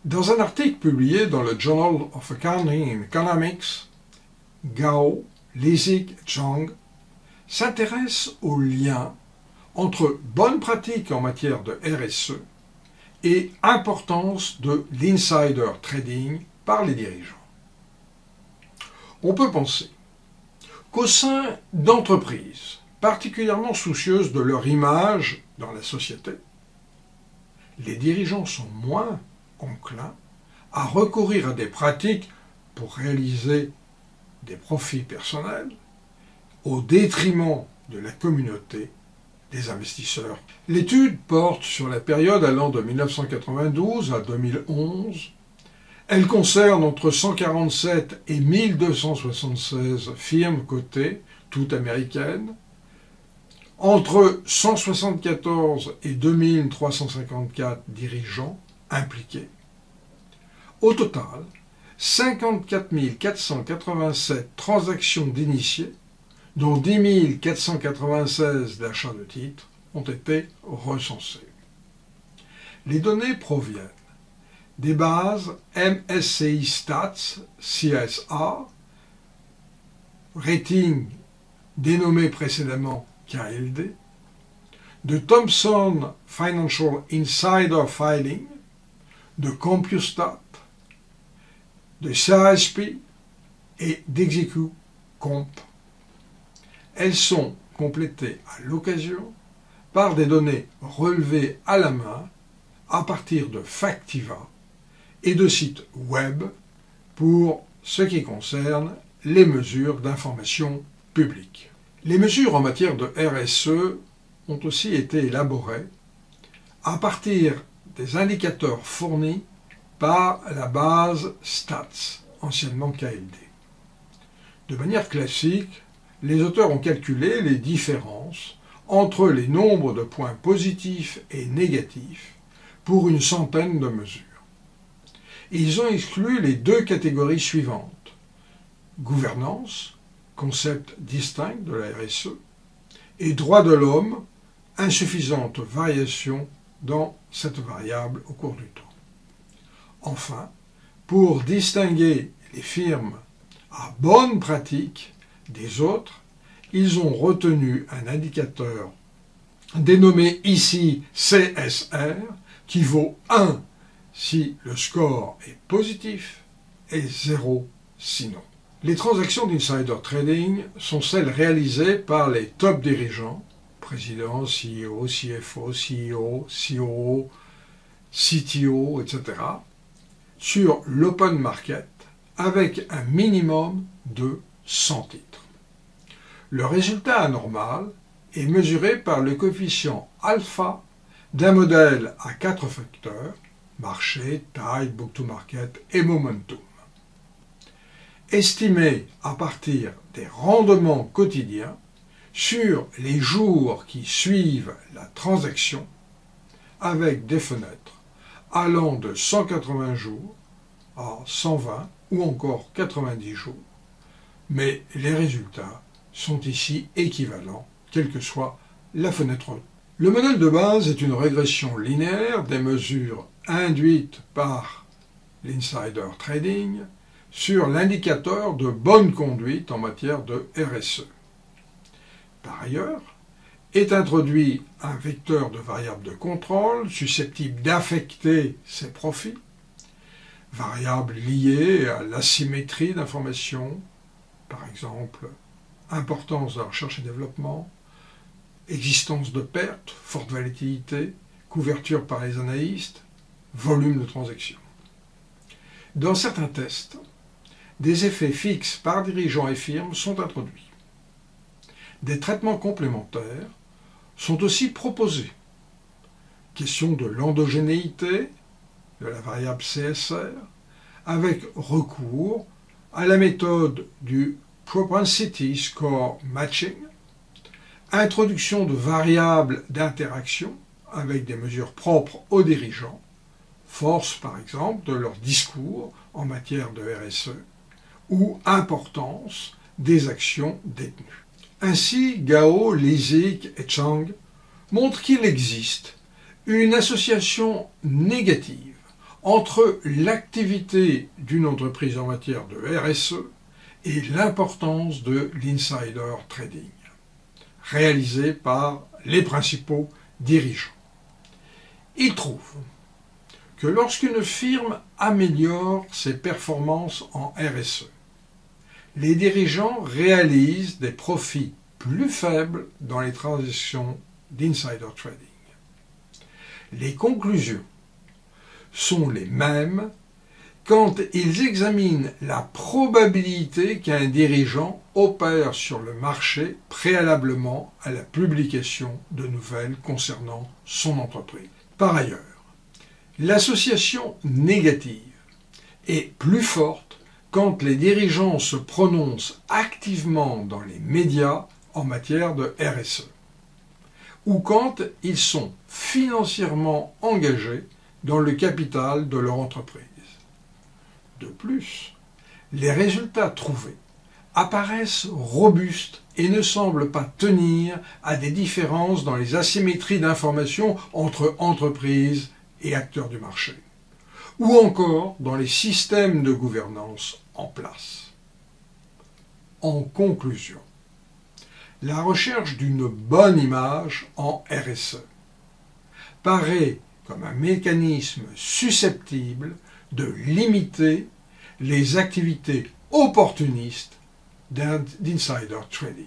Dans un article publié dans le Journal of Accounting and Economics, Gao, Lizig et Chang s'intéressent au lien entre bonnes pratiques en matière de RSE et importance de l'insider trading par les dirigeants. On peut penser qu'au sein d'entreprises particulièrement soucieuses de leur image dans la société, les dirigeants sont moins enclins à recourir à des pratiques pour réaliser des profits personnels au détriment de la communauté des investisseurs. L'étude porte sur la période allant de 1992 à 2011. Elle concerne entre 147 et 1276 firmes cotées, toutes américaines, entre 174 et 2354 dirigeants impliqués. Au total, 54 487 transactions d'initiés, dont 10 496 d'achats de titres, ont été recensées. Les données proviennent des bases MSCI Stats, CSA, rating dénommé précédemment KLD, de Thomson Financial Insider Filing, de CompuStat, de CISP et d'ExecuComp. Elles sont complétées à l'occasion par des données relevées à la main à partir de Factiva et de sites web pour ce qui concerne les mesures d'information publique. Les mesures en matière de RSE ont aussi été élaborées à partir des indicateurs fournis par la base Stats, anciennement KLD. De manière classique, les auteurs ont calculé les différences entre les nombres de points positifs et négatifs pour une centaine de mesures. Ils ont exclu les deux catégories suivantes: gouvernance, concept distinct de la RSE, et droits de l'homme, insuffisante variation dans cette variable au cours du temps. Enfin, pour distinguer les firmes à bonne pratique des autres, ils ont retenu un indicateur dénommé ici CSR, qui vaut 1 si le score est positif et 0 sinon. Les transactions d'insider trading sont celles réalisées par les top dirigeants, président, CEO, CFO, CEO, COO, CTO, etc., sur l'open market avec un minimum de 100 titres. Le résultat anormal est mesuré par le coefficient alpha d'un modèle à 4 facteurs, marché, taille, book to market et momentum, estimé à partir des rendements quotidiens sur les jours qui suivent la transaction, avec des fenêtres allant de 180 jours à 120 ou encore 90 jours, mais les résultats sont ici équivalents, quelle que soit la fenêtre. Le modèle de base est une régression linéaire des mesures induites par l'insider trading sur l'indicateur de bonne conduite en matière de RSE. Par ailleurs, est introduit un vecteur de variable de contrôle susceptible d'affecter ces profits, variables liées à l'asymétrie d'information, par exemple importance de la recherche et développement, existence de pertes, forte volatilité, couverture par les analystes, volume de transactions. Dans certains tests, des effets fixes par dirigeants et firmes sont introduits. Des traitements complémentaires sont aussi proposés. Question de l'endogénéité de la variable CSR, avec recours à la méthode du Propensity Score Matching, introduction de variables d'interaction avec des mesures propres aux dirigeants, force par exemple de leur discours en matière de RSE, ou importance des actions détenues. Ainsi, Gao, Lizig et Chang montre qu'il existe une association négative entre l'activité d'une entreprise en matière de RSE et l'importance de l'insider trading, réalisé par les principaux dirigeants. Il trouve que lorsqu'une firme améliore ses performances en RSE, les dirigeants réalisent des profits plus faibles dans les transactions d'insider trading. Les conclusions sont les mêmes quand ils examinent la probabilité qu'un dirigeant opère sur le marché préalablement à la publication de nouvelles concernant son entreprise. Par ailleurs, l'association négative est plus forte quand les dirigeants se prononcent activement dans les médias en matière de RSE, ou quand ils sont financièrement engagés dans le capital de leur entreprise. De plus, les résultats trouvés apparaissent robustes et ne semblent pas tenir à des différences dans les asymétries d'information entre entreprises et acteurs du marché, ou encore dans les systèmes de gouvernance en place. En conclusion, la recherche d'une bonne image en RSE paraît comme un mécanisme susceptible de limiter les activités opportunistes d'insider trading.